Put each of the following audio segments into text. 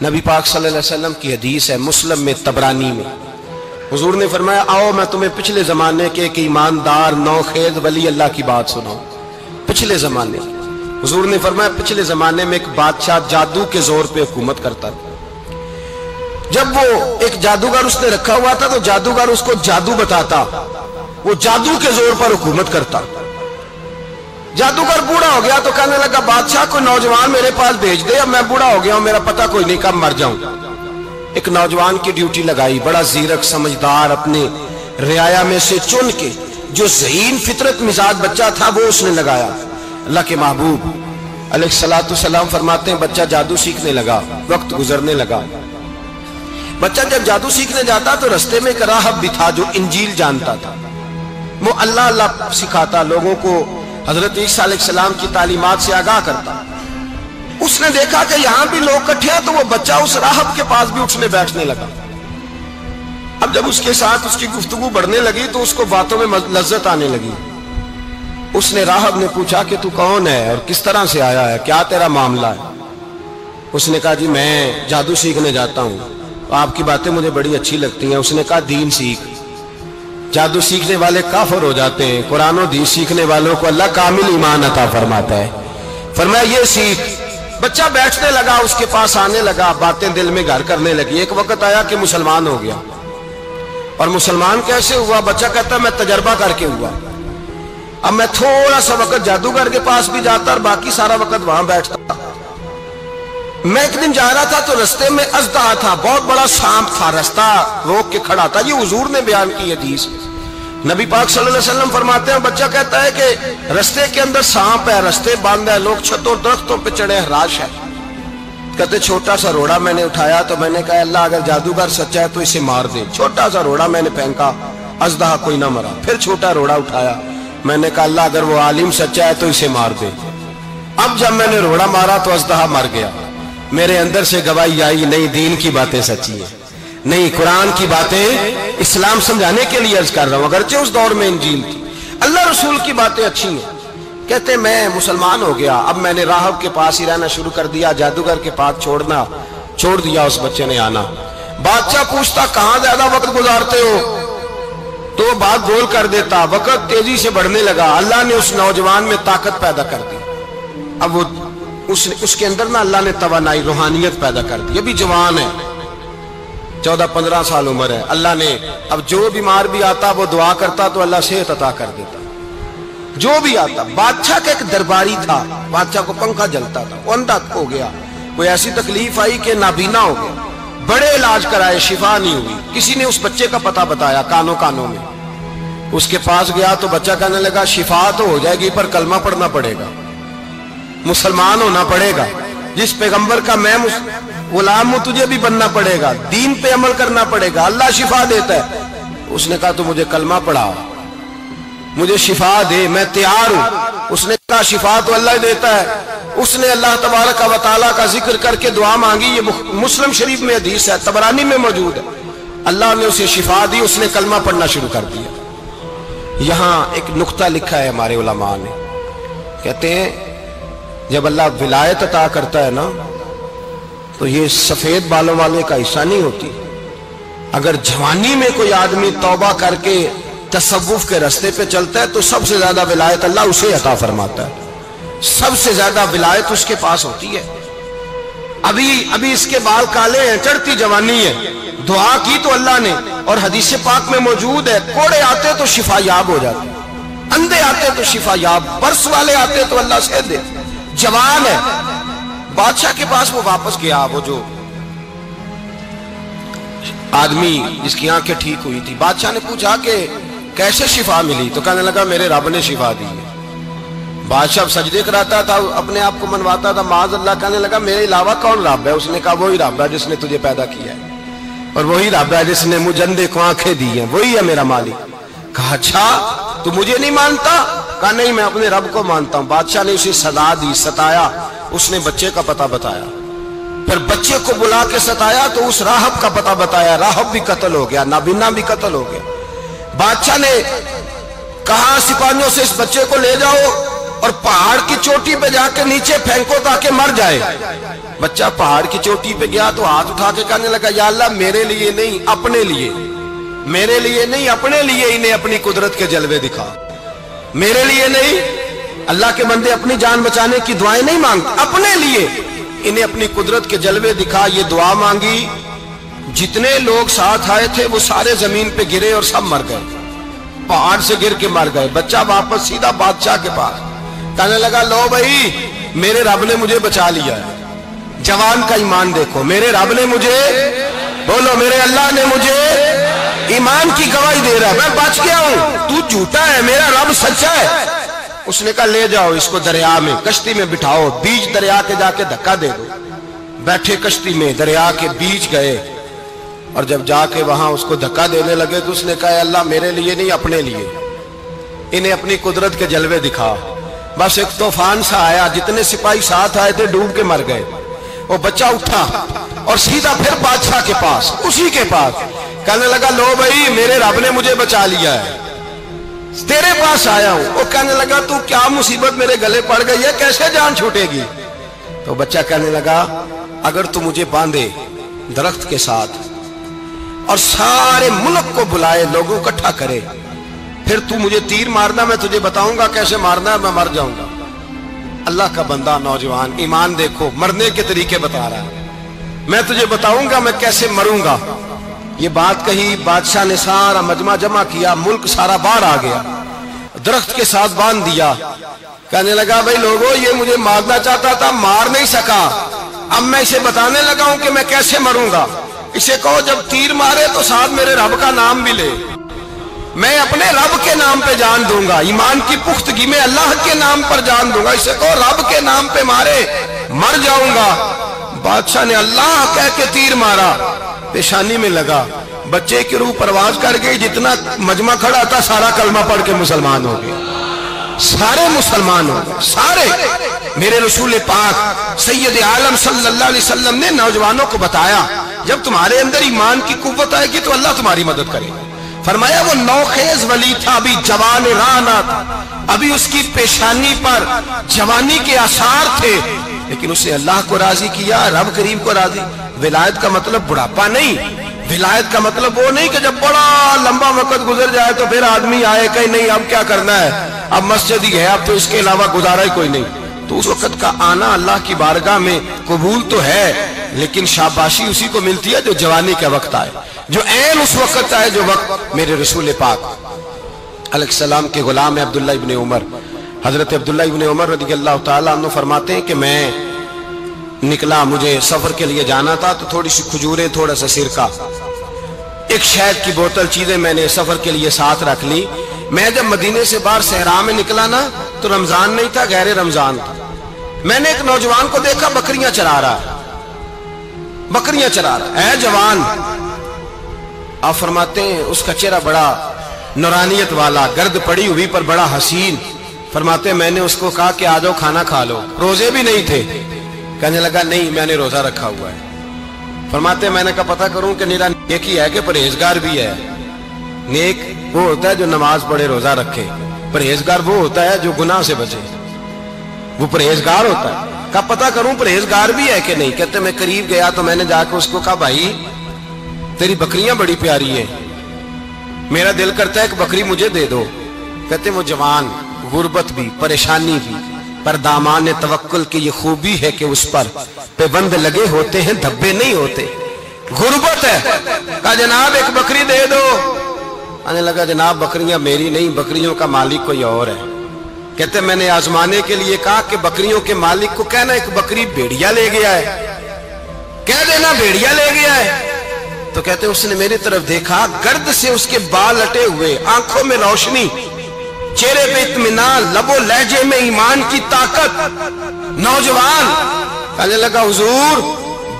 نبی پاک صلی اللہ علیہ وسلم کی حدیث ہے مسلم میں تبرانی میں، حضور نے فرمایا آؤ میں تمہیں پچھلے زمانے کے ایک ایماندار نوخیز ولی اللہ کی بات سناؤں۔ پچھلے زمانے حضور نے فرمایا پچھلے زمانے میں ایک بادشاہ جادو کے زور پہ حکومت کرتا تھا۔ جب وہ ایک جادوگر اس نے رکھا ہوا تھا تو جادوگر اس کو جادو بتاتا، وہ جادو کے زور پر حکومت کرتا۔ جادوگر بوڑھا ہو گیا تو کہنے لگا بادشاہ کو نوجوان میرے پاس بھیج دے، اب میں بوڑھا ہو گیا ہوں، میرا پتہ کوئی نہیں کب مر جاؤں۔ ایک نوجوان کی ڈیوٹی لگائی، بڑا زیرک سمجھدار، اپنے رعایا میں سے چن کے جو ذہین فطرت مزاج بچہ تھا وہ اس نے لگایا۔ اللہ کے محبوب علیہ الصلوۃ والسلام فرماتے ہیں بچہ جادو سیکھنے لگا، وقت گزرنے لگا۔ بچہ جب جادو سیکھنے جاتا تو رستے میں ایک راہب بھی تھا جو انجیل جانتا تھا، وہ اللہ اللہ سکھاتا، لوگوں کو حضرت عیسیٰ علیہ السلام کی تعلیمات سے آگاہ کرتا۔ اس نے دیکھا کہ یہاں بھی لوگ کٹھے ہیں تو وہ بچہ اس راہب کے پاس بھی اٹھنے بیٹھنے لگا۔ اب جب اس کے ساتھ اس کی گفتگو بڑھنے لگی تو اس کو باتوں میں لذت آنے لگی۔ اس نے راہب نے پوچھا کہ تو کون ہے اور کس طرح سے آیا ہے، کیا تیرا معاملہ ہے؟ اس نے کہا جی میں جادو سیکھنے جاتا ہوں، آپ کی باتیں مجھے بڑی اچھی لگتی ہیں۔ اس نے کہا دین سیکھ، جادو سیکھنے والے کافر ہو جاتے ہیں، قرآن و حدیث سیکھنے والوں کو اللہ کامل ایمان عطا فرماتا ہے۔ فرمایا یہ سیکھ۔ بچہ بیٹھنے لگا، اس کے پاس آنے لگا، باتیں دل میں گھر کرنے لگی۔ ایک وقت آیا کہ مسلمان ہو گیا، اور مسلمان کیسے ہوا؟ بچہ کہتا میں تجربہ کر کے ہوا، اب میں تھوڑا سا وقت جادوگر کے پاس بھی جاتا اور باقی سارا وقت وہاں بیٹھتا۔ میں ایک دن جا رہا تھا تو رستے میں اژدہا تھا، بہت بڑا سانپ تھا، رستہ روک کے کھڑا تھا۔ یہ حضور نے بیان کی حدیث، نبی پاک صلی اللہ علیہ وسلم فرماتے ہیں بچہ کہتا ہے کہ رستے کے اندر سانپ ہے، رستے بند ہے، لوگ چھتوں درختوں پہ چڑھے، ہراش ہے۔ کہتے چھوٹا سا روڑا میں نے اٹھایا تو میں نے کہا اللہ اگر جادوگر سچا ہے تو اسے مار دے۔ چھوٹا سا روڑا میں نے پھینکا، اژدہا کوئی نہ مرا۔ پھر چھوٹا روڑا اٹھایا، میں نے کہا اللہ اگر وہ عالم سچا ہے تو اسے مار دے۔ اب جب میں نے روڑا مارا تو اژدہا مر گیا۔ میرے اندر سے گواہی آئی نہیں دین کی باتیں سچی ہیں، نہیں قرآن کی باتیں اسلام سمجھانے کے لیے عرض کر رہا ہوں، اگرچہ اس دور میں انجیل تھی، اللہ رسول کی باتیں اچھی ہیں۔ کہتے میں مسلمان ہو گیا، اب میں نے راہب کے پاس ہی رہنا شروع کر دیا، جادوگر کے پاس چھوڑ دیا۔ اس بچے نے آنا، بادشاہ پوچھتا کہاں زیادہ وقت گزارتے ہو تو وہ بات گول کر دیتا۔ وقت تیزی سے بڑھنے لگا، اللہ نے اس نوجوان میں طاقت پیدا کر دی۔ اب وہ اس کے اندر نا اللہ نے توانائی روحانیت پیدا کر دی، ابھی جوان ہے، 14-15 سال عمر ہے۔ اللہ نے اب جو بیمار بھی آتا وہ دعا کرتا تو اللہ صحت عطا کر دیتا، جو بھی آتا۔ بادشاہ کا ایک درباری تھا، بادشاہ کو پنکھا جلتا تھا، وہ اندھا ہو گیا، کوئی ایسی تکلیف آئی کہ نابینا ہو گیا، بڑے علاج کرائے شفا نہیں ہوئی۔ کسی نے اس بچے کا پتہ بتایا کانوں میں، اس کے پاس گیا تو بچہ کہنے لگا شفا تو ہو جائے گی پر کلمہ پڑھنا پڑے گا، مسلمان ہونا پڑے گا، جس پیغمبر کا میں غلام ہوں تجھے بھی بننا پڑے گا، دین پہ عمل کرنا پڑے گا، اللہ شفا دیتا ہے۔ اس نے کہا تو مجھے کلمہ پڑھا، مجھے شفا دے، میں تیار ہوں۔ اس نے کہا شفا تو اللہ دیتا ہے۔ اس نے اللہ تبارک و تعالیٰ کا ذکر کر کے دعا مانگی، یہ مسلم شریف میں حدیث ہے، طبرانی میں موجود ہے۔ اللہ نے اسے شفا دی، اس نے کلمہ پڑھنا شروع کر دیا۔ یہاں ایک نقطہ لکھا ہے ہمارے علماء نے، کہتے ہیں جب اللہ ولایت عطا کرتا ہے نا تو یہ سفید بالوں والے کا حصہ نہیں ہوتی۔ اگر جوانی میں کوئی آدمی توبہ کر کے تصوف کے راستے پہ چلتا ہے تو سب سے زیادہ ولایت اللہ اسے عطا فرماتا ہے، سب سے زیادہ ولایت اس کے پاس ہوتی ہے۔ ابھی اس کے بال کالے ہیں، چڑھتی جوانی ہے، دعا کی تو اللہ نے، اور حدیث پاک میں موجود ہے کوڑے آتے تو شفا یاب ہو جاتے، اندھے آتے تو شفا یاب، برس والے آتے تو اللہ سے دے۔ جوان ہے، بادشاہ کے پاس وہ واپس گیا، وہ جو آدمی جس کی آنکھیں ٹھیک ہوئی تھی۔ بادشاہ نے پوچھا کہ کیسے شفا ملی؟ تو کہنے لگا میرے رب نے شفا دی ہے۔ بادشاہ سجدے کراتا تھا، اپنے آپ کو منواتا تھا، معاذ اللہ، کہنے لگا میرے علاوہ کون رب ہے؟ اس نے کہا وہی رب ہے جس نے تجھے پیدا کیا ہے، اور وہی رب ہے جس نے مجھے اندھے کو آنکھیں دی ہیں، وہی ہے میرا مالک۔ کہا اچھا تو مجھے نہیں مانتا؟ کہا نہیں میں اپنے رب کو مانتا ہوں۔ بادشاہ نے اسے سزا دی، ستایا، اس نے بچے کا پتہ بتایا، پھر بچے کو بلا کے ستایا تو اس راہب کا پتہ بتایا، راہب بھی قتل ہو گیا، نابینا بھی قتل ہو گیا۔ بادشاہ نے کہا سپاہیوں سے اس بچے کو لے جاؤ اور پہاڑ کی چوٹی پہ جا کے نیچے پھینکو تاکہ مر جائے۔ بچہ پہاڑ کی چوٹی پہ گیا تو ہاتھ اٹھا کے کہنے لگا یا اللہ میرے لیے نہیں اپنے لیے، میرے لیے نہیں اپنے لیے انہیں اپنی قدرت کے جلوے دکھا، میرے لیے نہیں۔ اللہ کے بندے اپنی جان بچانے کی دعائیں نہیں مانگتے، اپنے لیے انہیں اپنی قدرت کے جلوے دکھا۔ یہ دعا مانگی، جتنے لوگ ساتھ آئے تھے وہ سارے زمین پہ گرے اور سب مر گئے، پہاڑ سے گر کے مر گئے۔ بچہ واپس سیدھا بادشاہ کے پاس کہنے لگا لو بھائی میرے رب نے مجھے بچا لیا ہے۔ جوان کا ایمان دیکھو، میرے رب نے مجھے، بولو میرے اللہ نے مجھے ایمان کی گواہی دے رہا ہے، میں بچ گیا ہوں، تو جھوٹا ہے میرا رب سچا ہے۔ اس نے کہا لے جاؤ اس کو دریا میں، کشتی میں بٹھاؤ، بیچ دریا کے جا کے دھکا دے دو۔ بیٹھے کشتی میں، دریا کے بیچ گئے، اور جب جا کے وہاں اس کو دھکا دینے لگے تو اس نے کہا اللہ میرے لیے نہیں اپنے لیے انہیں اپنی قدرت کے جلوے دکھا۔ بس ایک طوفان سا آیا، جتنے سپاہی ساتھ آئے تھے ڈوب کے مر گئے۔ وہ بچہ اٹھا اور سیدھا پھر بادشاہ کے پاس، اسی کے پاس کہنے لگا لو بھائی میرے رب نے مجھے بچا لیا ہے، تیرے پاس آیا ہوں۔ وہ کہنے لگا تو کیا مصیبت میرے گلے پڑ گئی ہے، کیسے جان چھوٹے گی؟ تو بچہ کہنے لگا اگر تو مجھے باندھے درخت کے ساتھ اور سارے ملک کو بلائے، لوگوں اکٹھا کرے، پھر تو مجھے تیر مارنا، میں تجھے بتاؤں گا کیسے مارنا ہے، میں مر جاؤں گا۔ اللہ کا بندہ نوجوان ایمان دیکھو، مرنے کے طریقے بتا رہا ہے، میں تجھے بتاؤں گا میں کیسے مروں گا۔ یہ بات کہی، بادشاہ نے سارا مجمع جمع کیا، ملک سارا باہر آ گیا، درخت کے ساتھ باندھ دیا۔ کہنے لگا بھائی لوگوں یہ مجھے مارنا چاہتا تھا، مار نہیں سکا، اب میں اسے بتانے لگا ہوں کہ میں کیسے مروں گا۔ اسے کہو جب تیر مارے تو ساتھ میرے رب کا نام بھی لے، میں اپنے رب کے نام پہ جان دوں گا، ایمان کی پختگی میں اللہ کے نام پر جان دوں گا۔ اسے کہو رب کے نام پہ مارے، مر جاؤں گا۔ بادشاہ نے اللہ کہہ کے تیر مارا، پیشانی میں لگا، بچے کی روح پرواز کر گئی، جتنا مجمع کھڑا تھا سارا کلمہ پڑھ کے مسلمان ہو گئے، سارے مسلمان ہو گئے سارے۔ میرے رسول پاک سید عالم صلی اللہ علیہ وسلم نے نوجوانوں کو بتایا جب تمہارے اندر ایمان کی قوت آئے گی تو اللہ تمہاری مدد کرے گا۔ فرمایا وہ نوخیز ولی تھا، ابھی جوان رانا تھا، ابھی اس کی پیشانی پر جوانی کے آثار تھے، لیکن اس نے اللہ کو راضی کیا، رب کریم کو راضی۔ ولایت کا مطلب بڑھاپا نہیں، ولایت کا مطلب وہ نہیں کہ جب بڑا لمبا وقت گزر جائے تو پھر آدمی آئے کہ نہیں اب کیا کرنا ہے، اب مسجد ہی ہے، اب تو اس کے علاوہ گزارا ہی کوئی نہیں۔ تو اس وقت کا آنا اللہ کی بارگاہ میں قبول تو ہے، لیکن شاباشی اسی کو ملتی ہے جو جوانی کا وقت آئے، جو عین اس وقت آئے جو وقت میرے رسول پاک علیہ السلام کے غلام عبداللہ ابن عمر، حضرت عبداللہ ابن عمر رضی اللہ تعالیٰ عنہ فرماتے ہیں کہ میں نکلا، مجھے سفر کے لیے جانا تھا، تو تھوڑی سی کھجوریں، تھوڑا سا سرکہ، ایک شہد کی بوتل، چیزیں میں نے سفر کے لیے ساتھ رکھ لی۔ میں جب مدینے سے باہر صحرا میں نکلا نا تو رمضان نہیں تھا، غیر رمضان تھا۔ میں نے ایک نوجوان کو دیکھا بکریاں چرا رہا ہے، بکریاں چرا رہا ہے، اے جوان۔ آپ فرماتے ہیں اس کا چہرہ بڑا نورانیت والا، گرد پڑی ہوئی پر بڑا حسین۔ فرماتے ہیں میں نے اس کو کہا کہ آ جاؤ کھانا کھا لو، روزے بھی نہیں تھے۔ کہنے لگا نہیں میں نے روزہ رکھا ہوا ہے۔ فرماتے ہیں میں نے کہا پتہ کروں کہ نیرا نیک ہی ہے کہ پرہیزگار بھی ہے؟ نیک وہ ہوتا ہے جو نماز پڑھے روزہ رکھے، پرہیزگار وہ ہوتا ہے جو گناہ سے بچے، وہ پرہیزگار ہوتا ہے۔ کہا پتہ کروں پرہیزگار بھی ہے کہ نہیں؟ کہتے میں قریب گیا تو میں نے جا کے اس کو کہا بھائی تیری بکریاں بڑی پیاری ہیں، میرا دل کرتا ہے کہ بکری مجھے دے دو۔ کہتے وہ جوان، غربت بھی، پریشانی بھی، پر دامان توکل کی یہ خوبی ہے کہ اس پر پیبند لگے ہوتے ہیں، دھبے نہیں ہوتے۔ غربت ہے، کہا جناب ایک بکری دے دو۔ آنے لگا جناب بکریاں میری نہیں، بکریوں کا مالک کوئی اور ہے۔ کہتے میں نے آزمانے کے لیے کہا کہ بکریوں کے مالک کو کہنا ایک بکری بھیڑیا لے گیا ہے، کہہ دینا بھیڑیا لے گیا ہے۔ تو کہتے اس نے میری طرف دیکھا، گرد سے اس کے بال لٹے ہوئے، آنکھوں میں روشنی، چہرے پہ اطمینان، لب و لہجے میں ایمان کی طاقت۔ نوجوان کہنے لگا حضور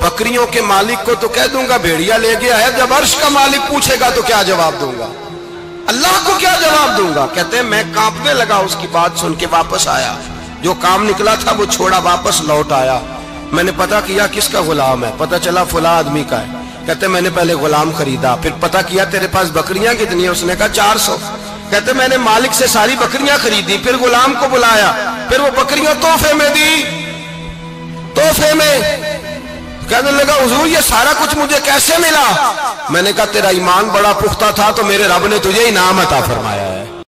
بکریوں کے مالک کو تو کہہ دوں گا بھیڑیا لے گیا ہے، جب عرش کا مالک پوچھے گا تو کیا جواب دوں گا؟ اللہ کو کیا جواب دوں گا؟ کہتے ہیں میں کانپنے لگا، اس کی بات سن کے واپس آیا، جو کام نکلا تھا وہ چھوڑا، واپس لوٹ آیا۔ میں نے پتہ کیا کس کا غلام ہے، پتہ چلا فلاں آدمی کا ہے۔ کہتے میں نے پہلے غلام خریدا، پھر پتہ کیا تیرے پاس بکریاں کتنی ہیں؟ اس نے کہا 400۔ کہتے میں نے مالک سے ساری بکریاں خریدی، پھر غلام کو بلایا، پھر وہ بکریاں تحفے میں دی، تحفے میں۔ کہنے لگا حضور یہ سارا کچھ مجھے کیسے ملا؟ میں نے کہا تیرا ایمان بڑا پختہ تھا تو میرے رب نے تجھے انعام عطا فرمایا۔